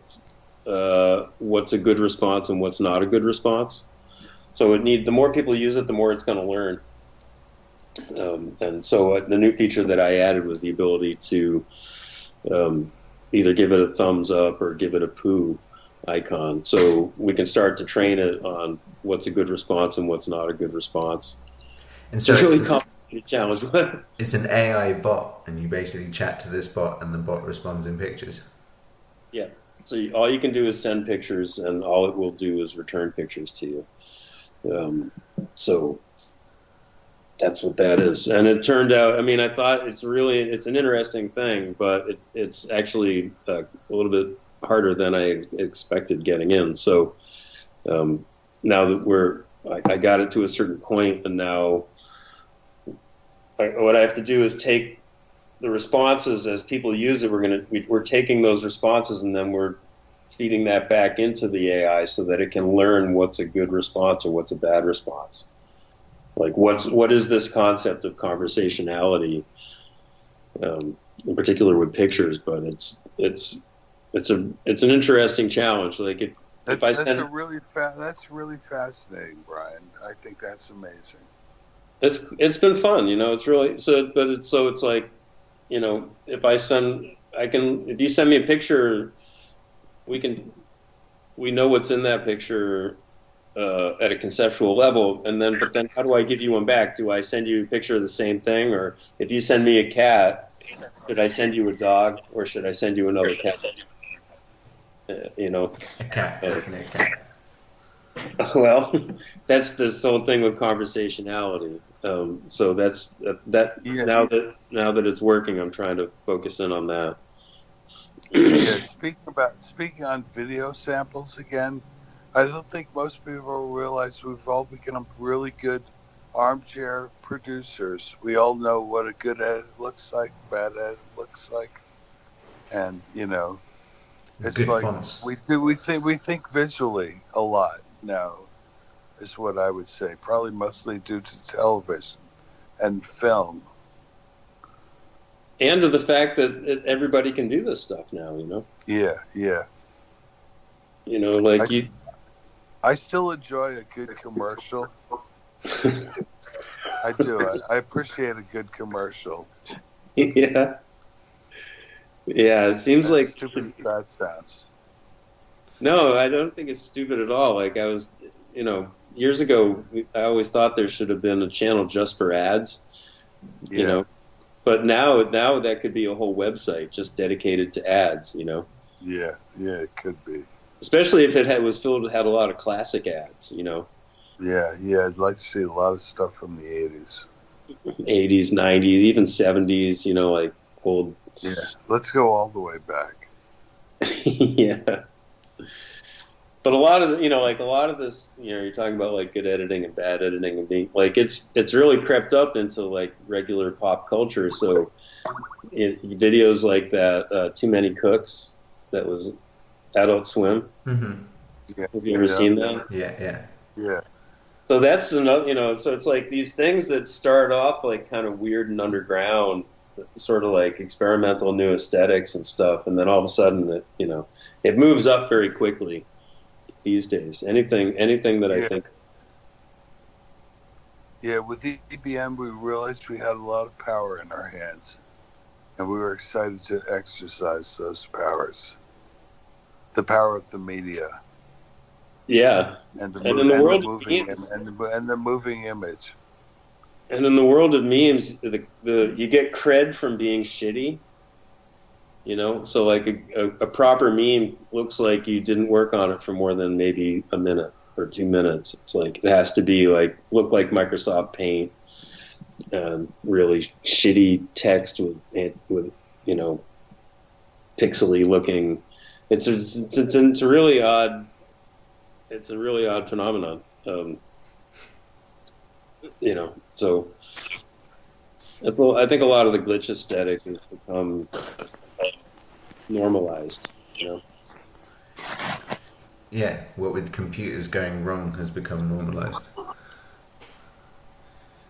what's a good response and what's not a good response. So the more people use it, the more it's going to learn. And so the new feature that I added was the ability to either give it a thumbs up or give it a poo icon, so we can start to train it on what's a good response and what's not a good response. And so it's really complicated challenge. It's an AI bot, and you basically chat to this bot, and the bot responds in pictures. Yeah. So all you can do is send pictures, and all it will do is return pictures to you. So that's what that is. And it turned out, I thought it's an interesting thing, but it's actually a little bit harder than I expected getting in. So now that I got it to a certain point, and now what I have to do is take the responses as people use it. We're taking those responses, and then we're feeding that back into the AI so that it can learn what's a good response or what's a bad response. Like what is this concept of conversationality, in particular with pictures? But it's an interesting challenge. Like if I send, that's really fascinating, Brian. I think that's amazing. it's been fun, It's really it's like, if you send me a picture, we know what's in that picture at a conceptual level, but then how do I give you one back? Do I send you a picture of the same thing, or if you send me a cat, should I send you a dog, or should I send you another cat? A cat, definitely a cat. Well, that's the whole thing with conversationality. So that's that. Yeah. Now that it's working, I'm trying to focus in on that. Yeah, speaking on video samples again, I don't think most people realize we've all become really good armchair producers. We all know what a good edit looks like, bad edit looks like, and it's good like fonts. we think visually a lot now, is what I would say. Probably mostly due to television and film. And to the fact that everybody can do this stuff now, Yeah. I still enjoy a good commercial. I do. I appreciate a good commercial. Yeah. Yeah, it seems like stupid as that sounds. No, I don't think it's stupid at all. Like I was, years ago, I always thought there should have been a channel just for ads. But now that could be a whole website just dedicated to ads, Yeah, it could be. Especially if it had a lot of classic ads, Yeah, I'd like to see a lot of stuff from the 80s. 80s, 90s, even 70s, like old. Yeah, let's go all the way back. Yeah. But a lot of this, you're talking about like good editing and bad editing and being like it's really crept up into like regular pop culture. So videos like that, Too Many Cooks, that was Adult Swim. Mm-hmm. Yeah. Have you ever seen that? Yeah. So that's another, so it's like these things that start off like kind of weird and underground, sort of like experimental new aesthetics and stuff, and then all of a sudden it moves up very quickly. These days, anything that I think. Yeah, with E.B.N, we realized we had a lot of power in our hands, and we were excited to exercise those powers. The power of the media. Yeah, and the moving image. And in the world of memes, you get cred from being shitty. So like a proper meme looks like you didn't work on it for more than maybe a minute or 2 minutes. It's like it has to be like look like Microsoft Paint, really shitty text with pixely looking. It's a really odd. It's a really odd phenomenon. So I think a lot of the glitch aesthetic has become normalized, Yeah, what with computers going wrong has become normalized.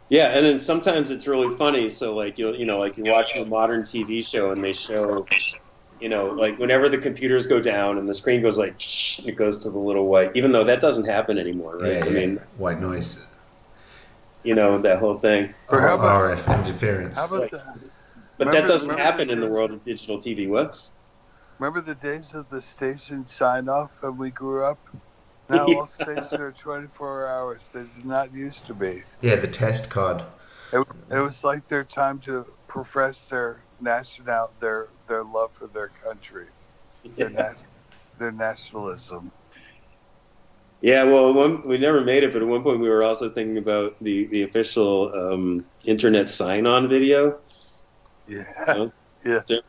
Yeah, and then sometimes it's really funny. So like you're watching a modern TV show and they show, like whenever the computers go down and the screen goes like, shh, it goes to the little white. Even though that doesn't happen anymore, right? Yeah, I mean, white noise. That whole thing. Or how about RF interference? How about that? But that doesn't happen in the world of digital TV. What? Remember the days of the station sign-off when we grew up? Now all stations are 24 hours. They did not used to be. Yeah, the test card. It was like their time to profess their love for their country, their nationalism. Yeah, well, we never made it, but at one point we were also thinking about the official internet sign-on video. Yeah. Yeah. So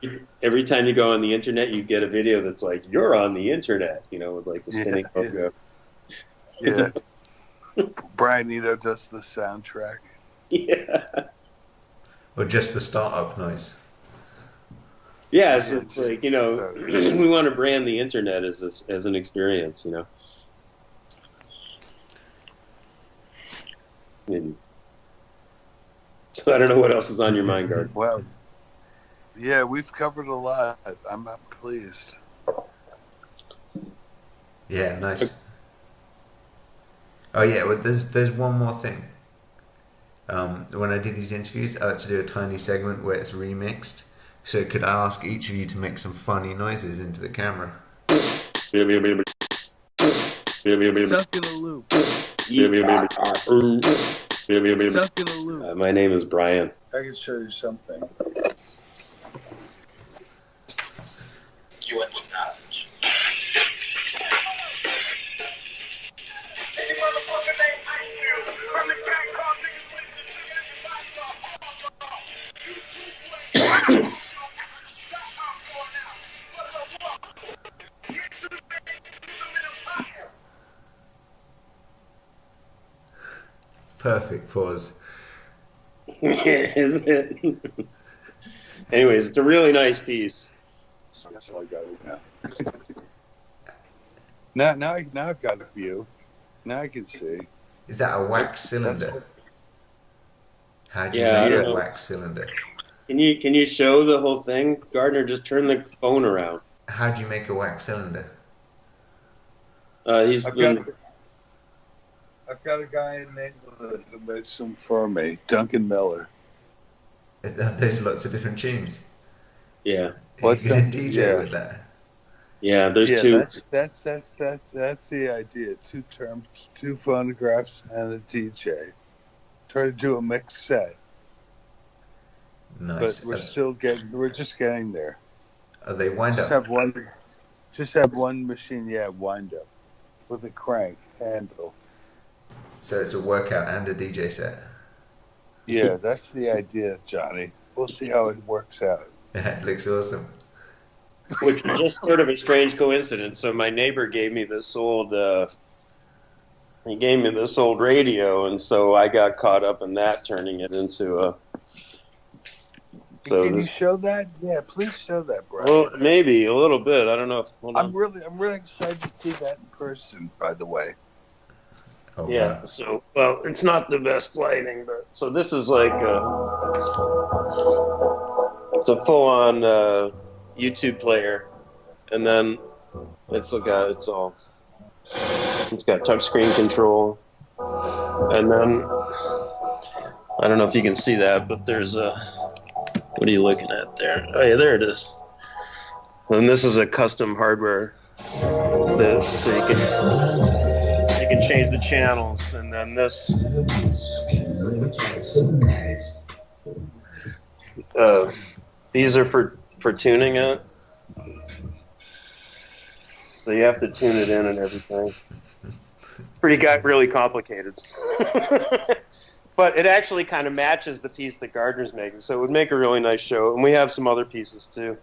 every time you go on the internet, you get a video that's like, you're on the internet, with like the spinning logo. Yeah. Brian Eno does the soundtrack. Yeah. Or just the startup noise. Yeah, it's like, you know, we want to brand the internet as an experience, you know. Maybe. So I don't know what else is on your mind, Gard. Well, yeah, we've covered a lot. I'm pleased. Yeah, nice. Oh yeah, well, there's one more thing. When I do these interviews, I like to do a tiny segment where it's remixed. So could I ask each of you to make some funny noises into the camera? Stuck in a loop. Stuck in a loop. My name is Brian. I can show you something. You acknowledge. Any motherfucker named Ice Cube from the gang called niggas with the everybody Perfect pause. Is it? Anyways, it's a really nice piece. That's all I got now. Now I've got a view. Now I can see. Is that a wax cylinder? How do you Yeah, make I a don't wax cylinder? Can you show the whole thing, Gardner? Just turn the phone around. How do you make a wax cylinder? I've I've got a guy in England who made some for me, Duncan Miller. There's lots of different tunes. Yeah. What's You can that? DJ Yeah. with that. Yeah, there's Yeah, two. that's the idea. Two terms, two phonographs, and a DJ. Try to do a mixed set, Nice. but we're just getting there. Are they wind Just up? have one machine, wind up with a crank handle. So it's a workout and a DJ set. Yeah, that's the idea, Johnny. We'll see how it works out. It looks awesome. Which is just sort of a strange coincidence. So my neighbor gave me this old radio, and so I got caught up in that, turning it into a. So Can you show that? Yeah, please show that, Brian. well, maybe a little bit. I don't know. Hold on. I'm really excited to see that in person. By the way. Oh, Yeah. wow. So well, it's not the best lighting, but so this is like it's a full-on YouTube player, and then it's got touchscreen control, and then I don't know if you can see that, but there's what are you looking at there? Oh yeah, there it is. And this is a custom hardware so you can change the channels, and then this these are for tuning it. So you have to tune it in and everything. Really complicated. But it actually kind of matches the piece that Gardner's making, so it would make a really nice show. And we have some other pieces too.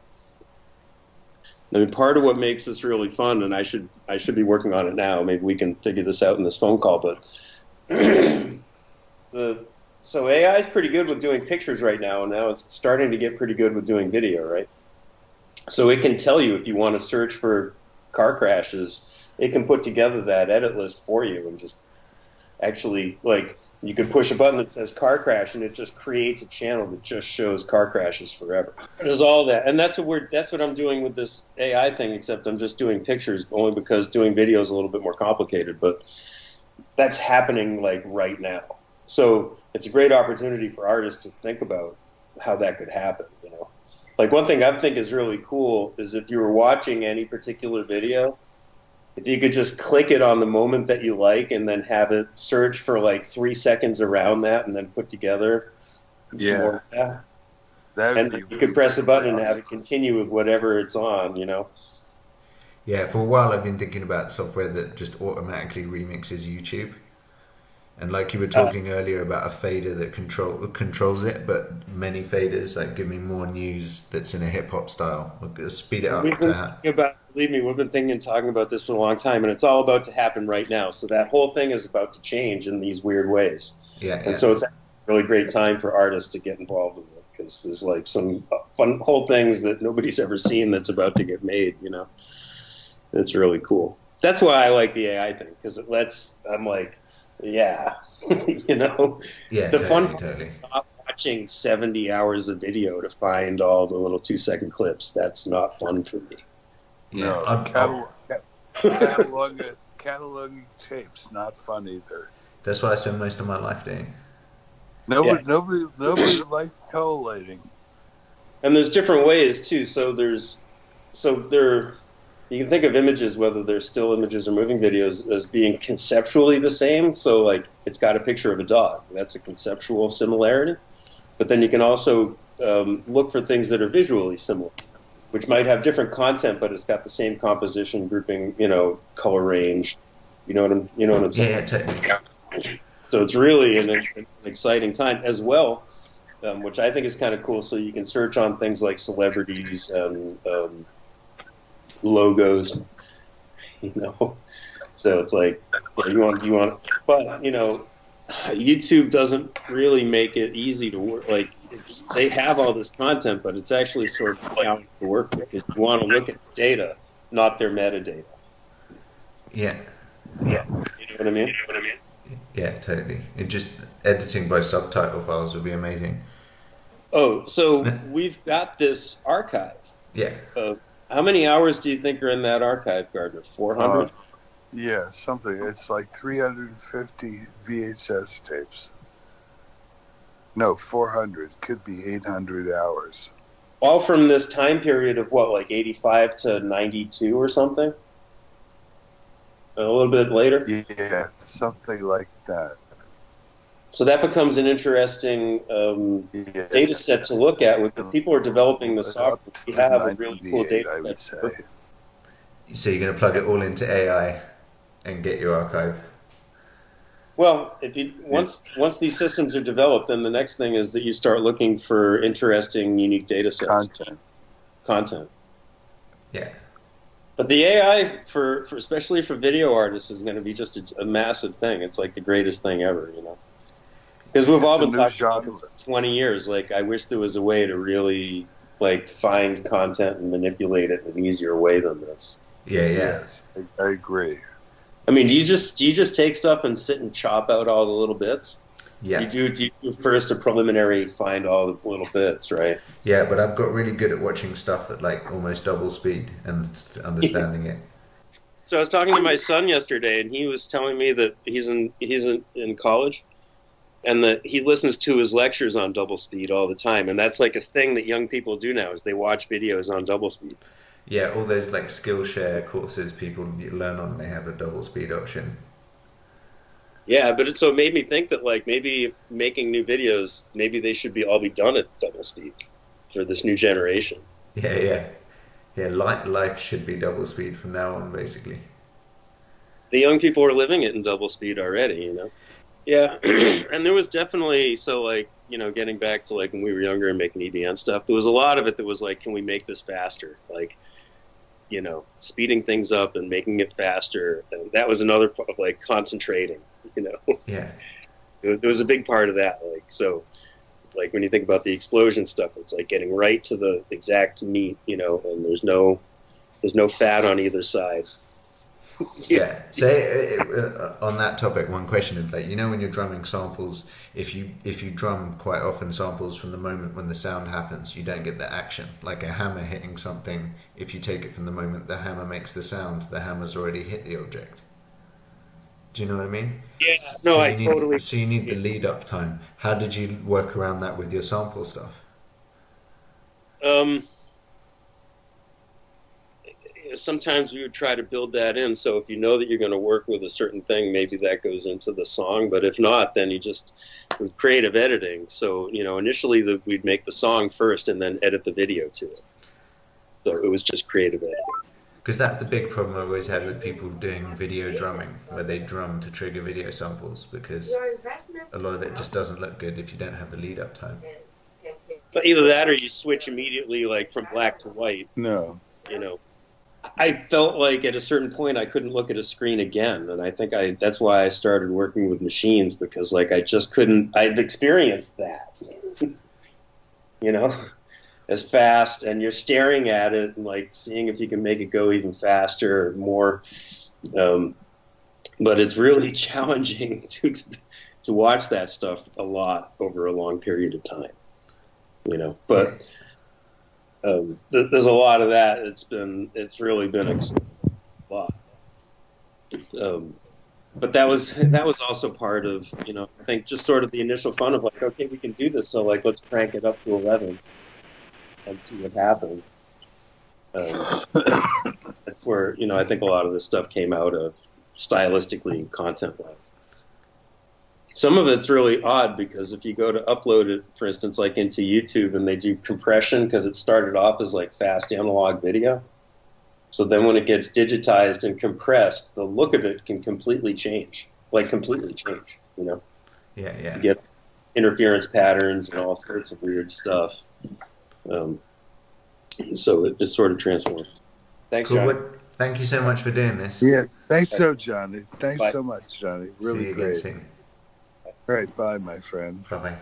I mean, part of what makes this really fun, and I should be working on it now. Maybe we can figure this out in this phone call. But so AI is pretty good with doing pictures right now, and now it's starting to get pretty good with doing video, right? So it can tell you if you want to search for car crashes, it can put together that edit list for you, and just actually, like, you can push a button that says car crash, and it just creates a channel that just shows car crashes forever. There's all that, and that's what I'm doing with this AI thing. Except I'm just doing pictures, only because doing video is a little bit more complicated. But that's happening like right now, so it's a great opportunity for artists to think about how that could happen. You know, like one thing I think is really cool is if you were watching any particular video, if you could just click it on the moment that you like, and then have it search for like 3 seconds around that, and then put together. Yeah. And you could press a button and have it continue with whatever it's on, you know. Yeah, for a while I've been thinking about software that just automatically remixes YouTube. And like you were talking earlier about a fader that controls it, but many faders, like give me more news that's in a hip hop style. Speed it up. Believe me, we've been thinking and talking about this for a long time, and it's all about to happen right now. So that whole thing is about to change in these weird ways. Yeah. And so it's a really great time for artists to get involved with it. because there's like some fun whole things that nobody's ever seen that's about to get made. You know, it's really cool. That's why I like the AI thing, because it lets. I'm like, yeah, you know, Yeah, the totally, fun. totally. Not watching 70 hours of video to find all the little 2-second clips. That's not fun for me. Yeah, No, cataloging tapes, not fun either. that's what I spend most of my life doing. Nobody likes collating. And there's different ways too. You can think of images, whether they're still images or moving videos, as being conceptually the same. So like it's got a picture of a dog. That's a conceptual similarity. But then you can also look for things that are visually similar, which might have different content, but it's got the same composition, grouping, you know, color range. You know what I'm saying? Yeah, totally. So it's really an exciting time as well, which I think is kind of cool. So you can search on things like celebrities and logos, you know. So it's like you want, but you know, YouTube doesn't really make it easy to work. Like they have all this content, but it's actually sort of challenging to work with because you want to look at data, not their metadata. Yeah. Yeah. You know what I mean? Yeah, totally. It just editing by subtitle files would be amazing. Oh, so we've got this archive. Yeah. How many hours do you think are in that archive, Gardner? 400? Yeah, something. It's like 350 VHS tapes. No, 400. Could be 800 hours. All from this time period of what, like 85 to 92 or something? A little bit later? Yeah, something like that. So that becomes an interesting data set to look at. When people are developing the software, we have a really cool data set. So you're going to plug it all into AI and get your archive? Well, once these systems are developed, then the next thing is that you start looking for interesting, unique data sets. Content. Yeah. But the AI, for especially for video artists, is going to be just a massive thing. It's like the greatest thing ever, you know. Because we've all been talking about it for 20 years. Like, I wish there was a way to really like find content and manipulate it in an easier way than this. Yeah. Yes, I agree. I mean, do you just take stuff and sit and chop out all the little bits? Yeah. Do you do first a preliminary find all the little bits, right? Yeah, but I've got really good at watching stuff at like almost double speed and understanding it. So I was talking to my son yesterday, and he was telling me that he's in college, and that he listens to his lectures on double speed all the time, and that's like a thing that young people do now is they watch videos on double speed. Yeah, all those like Skillshare courses people learn on, they have a double speed option. Yeah, but it made me think that like maybe making new videos, maybe they should all be done at double speed for this new generation. Yeah. Life should be double speed from now on, basically. The young people are living it in double speed already, you know. Yeah, and there was definitely getting back to like when we were younger and making E.B.N. stuff. There was a lot of it that was like, can we make this faster? Like, you know, speeding things up and making it faster. And that was another part of like concentrating. You know, yeah, there was a big part of that. Like, so, like when you think about the explosion stuff, it's like getting right to the exact meat, you know, and there's no fat on either side. Yeah. So on that topic, one question is like, you know, when you're drumming samples, if you drum quite often samples from the moment when the sound happens, you don't get the action. Like a hammer hitting something, if you take it from the moment the hammer makes the sound, the hammer's already hit the object. Do you know what I mean? Yeah, no, totally. So you need the lead up time. How did you work around that with your sample stuff? Sometimes we would try to build that in. So if you know that you're going to work with a certain thing, maybe that goes into the song. But if not, then with creative editing. So, you know, initially we'd make the song first and then edit the video to it. So it was just creative editing. Because that's the big problem I've always had with people doing video drumming, where they drum to trigger video samples, because a lot of it just doesn't look good if you don't have the lead up time. But either that or you switch immediately, like from black to white. No. You know, I felt like at a certain point I couldn't look at a screen again, and I think that's why I started working with machines, because like I just couldn't. I've experienced that. You as fast, and you're staring at it and like seeing if you can make it go even faster or more. But it's really challenging to watch that stuff a lot over a long period of time, But there's a lot of that. It's really been a lot. But that was also part of, I think just sort of the initial fun of like, okay, we can do this, so like let's crank it up to 11 and see what happens. That's where I think a lot of this stuff came out of stylistically and content-wise. Some of it's really odd because if you go to upload it, for instance, like into YouTube, and they do compression because it started off as like fast analog video. So then when it gets digitized and compressed, the look of it can completely change. Yeah. You get interference patterns and all sorts of weird stuff. So it sort of transforms. Thanks, cool. Johnny. Thank you so much for doing this. Yeah, thanks Johnny. Thanks so much, Johnny. Really See you great. again soon. All right, bye, my friend. Bye-bye.